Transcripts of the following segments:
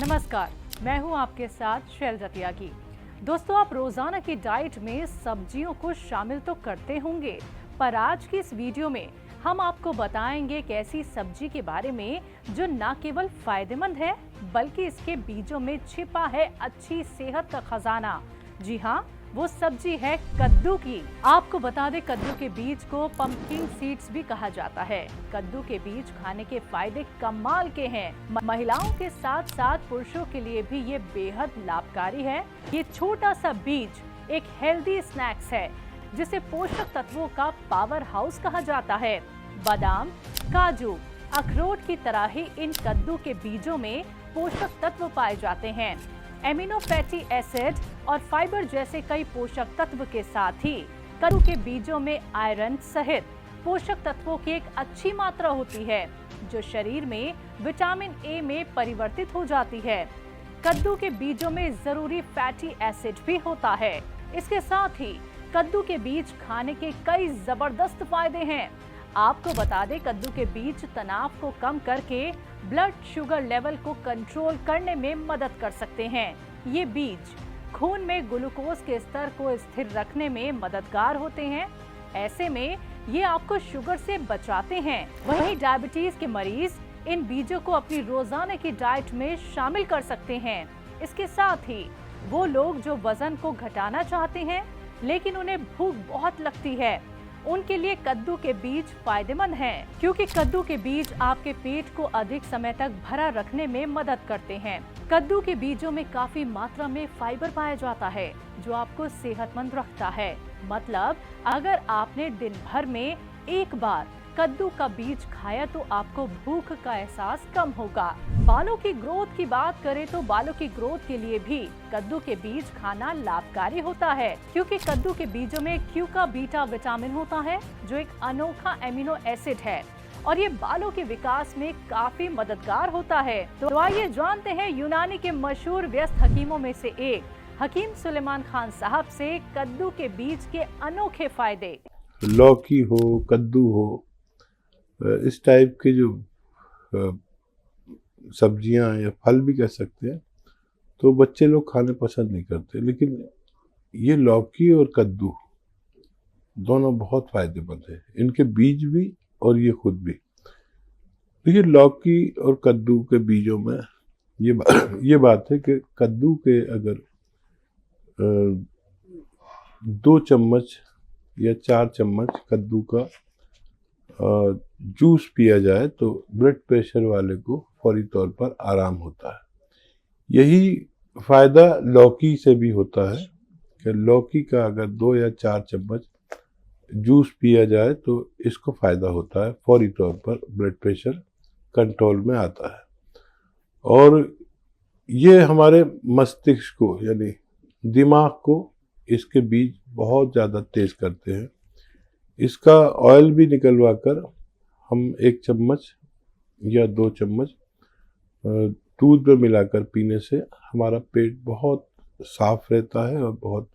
नमस्कार, मैं हूं आपके साथ शैलजा त्यागी। दोस्तों, आप रोजाना की डाइट में सब्जियों को शामिल तो करते होंगे, पर आज की इस वीडियो में हम आपको बताएंगे एक ऐसी सब्जी के बारे में जो न केवल फायदेमंद है बल्कि इसके बीजों में छिपा है अच्छी सेहत का खजाना। जी हाँ, वो सब्जी है कद्दू की। आपको बता दें, कद्दू के बीज को पंपकिन सीड्स भी कहा जाता है। कद्दू के बीज खाने के फायदे कमाल के हैं। महिलाओं के साथ साथ पुरुषों के लिए भी ये बेहद लाभकारी है। ये छोटा सा बीज एक हेल्दी स्नैक्स है जिसे पोषक तत्वों का पावर हाउस कहा जाता है। बादाम, काजू, अखरोट की तरह ही इन कद्दू के बीजों में पोषक तत्व पाए जाते हैं। एमिनो फैटी एसिड और फाइबर जैसे कई पोषक तत्व के साथ ही कद्दू के बीजों में आयरन सहित पोषक तत्वों की एक अच्छी मात्रा होती है जो शरीर में विटामिन ए में परिवर्तित हो जाती है। कद्दू के बीजों में जरूरी फैटी एसिड भी होता है। इसके साथ ही कद्दू के बीज खाने के कई जबरदस्त फायदे हैं। आपको बता दें, कद्दू के बीज तनाव को कम करके ब्लड शुगर लेवल को कंट्रोल करने में मदद कर सकते हैं। ये बीज खून में ग्लूकोज के स्तर को स्थिर रखने में मददगार होते हैं। ऐसे में ये आपको शुगर से बचाते हैं। वहीं डायबिटीज के मरीज इन बीजों को अपनी रोजाना की डाइट में शामिल कर सकते हैं। इसके साथ ही वो लोग जो वजन को घटाना चाहते हैं लेकिन उन्हें भूख बहुत लगती है, उनके लिए कद्दू के बीज फायदेमंद हैं, क्योंकि कद्दू के बीज आपके पेट को अधिक समय तक भरा रखने में मदद करते हैं। कद्दू के बीजों में काफी मात्रा में फाइबर पाया जाता है जो आपको सेहतमंद रखता है। मतलब अगर आपने दिन भर में एक बार कद्दू का बीज खाया तो आपको भूख का एहसास कम होगा। बालों की ग्रोथ की बात करें तो बालों की ग्रोथ के लिए भी कद्दू के बीज खाना लाभकारी होता है, क्योंकि कद्दू के बीजों में क्यूका बीटा विटामिन होता है जो एक अनोखा एमिनो एसिड है और ये बालों के विकास में काफी मददगार होता है। तो आइए जानते हैं यूनानी के मशहूर व्यस्त हकीमों में से एक हकीम सुलेमान खान साहब से कद्दू के बीज के अनोखे फायदे। लौकी हो, कद्दू हो, इस टाइप के जो सब्जियां या फल भी कह सकते हैं, तो बच्चे लोग खाने पसंद नहीं करते। लेकिन ये लौकी और कद्दू दोनों बहुत फायदेमंद है, इनके बीज भी और ये खुद भी। देखिए, लौकी और कद्दू के बीजों में ये बात है कि कद्दू के अगर 2 चम्मच या 4 चम्मच कद्दू का जूस पिया जाए तो ब्लड प्रेशर वाले को फौरी तौर पर आराम होता है। यही फायदा लौकी से भी होता है कि लौकी का अगर 2 या 4 चम्मच जूस पिया जाए तो इसको फायदा होता है, फौरी तौर पर ब्लड प्रेशर कंट्रोल में आता है। और ये हमारे मस्तिष्क को यानी दिमाग को इसके बीज बहुत ज़्यादा तेज करते हैं। इसका ऑयल भी निकलवा कर हम 1 चम्मच या 2 चम्मच दूध में मिलाकर पीने से हमारा पेट बहुत साफ रहता है और बहुत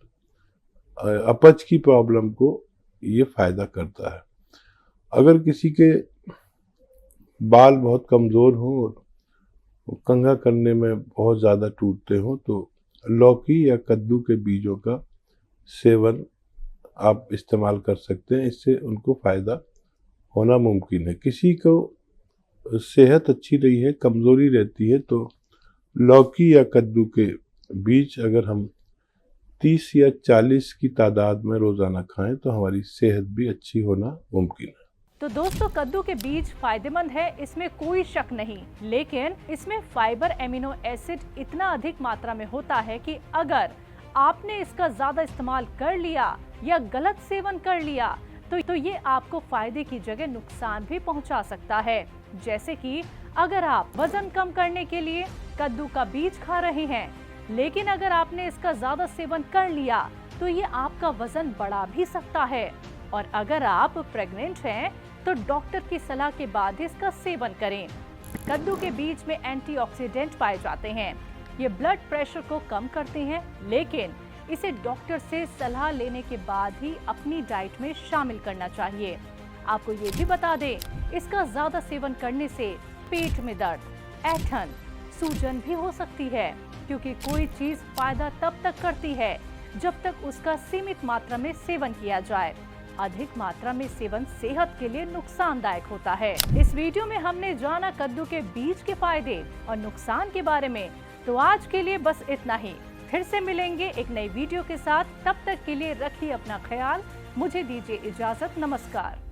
अपच की प्रॉब्लम को ये फायदा करता है। अगर किसी के बाल बहुत कमज़ोर हों और कंघा करने में बहुत ज़्यादा टूटते हों तो लौकी या कद्दू के बीजों का सेवन आप इस्तेमाल कर सकते हैं। इससे उनको फ़ायदा होना मुमकिन है। किसी को सेहत अच्छी नहीं है, कमज़ोरी रहती है, तो लौकी या कद्दू के बीज अगर हम 30 या 40 की तादाद में रोज़ाना खाएं तो हमारी सेहत भी अच्छी होना मुमकिन है। तो दोस्तों, कद्दू के बीज फायदेमंद है, इसमें कोई शक नहीं, लेकिन इसमें फाइबर एमिनो एसिड इतना अधिक मात्रा में होता है कि अगर आपने इसका ज्यादा इस्तेमाल कर लिया या गलत सेवन कर लिया तो ये आपको फायदे की जगह नुकसान भी पहुंचा सकता है। जैसे कि अगर आप वजन कम करने के लिए कद्दू का बीज खा रहे हैं, लेकिन अगर आपने इसका ज्यादा सेवन कर लिया तो ये आपका वजन बढ़ा भी सकता है। और अगर आप प्रेग्नेंट हैं तो डॉक्टर की सलाह के बाद इसका सेवन करें। कद्दू के बीज में एंटीऑक्सीडेंट पाए जाते हैं, ये ब्लड प्रेशर को कम करते हैं, लेकिन इसे डॉक्टर से सलाह लेने के बाद ही अपनी डाइट में शामिल करना चाहिए। आपको ये भी बता दें, इसका ज्यादा सेवन करने से पेट में दर्द, ऐंठन, सूजन भी हो सकती है, क्योंकि कोई चीज फायदा तब तक करती है जब तक उसका सीमित मात्रा में सेवन किया जाए। अधिक मात्रा में सेवन सेहत के लिए नुकसानदायक होता है। इस वीडियो में हमने जाना कद्दू के बीज के फायदे और नुकसान के बारे में। तो आज के लिए बस इतना ही। फिर से मिलेंगे एक नई वीडियो के साथ। तब तक के लिए रखिए अपना ख्याल। मुझे दीजिए इजाजत। नमस्कार।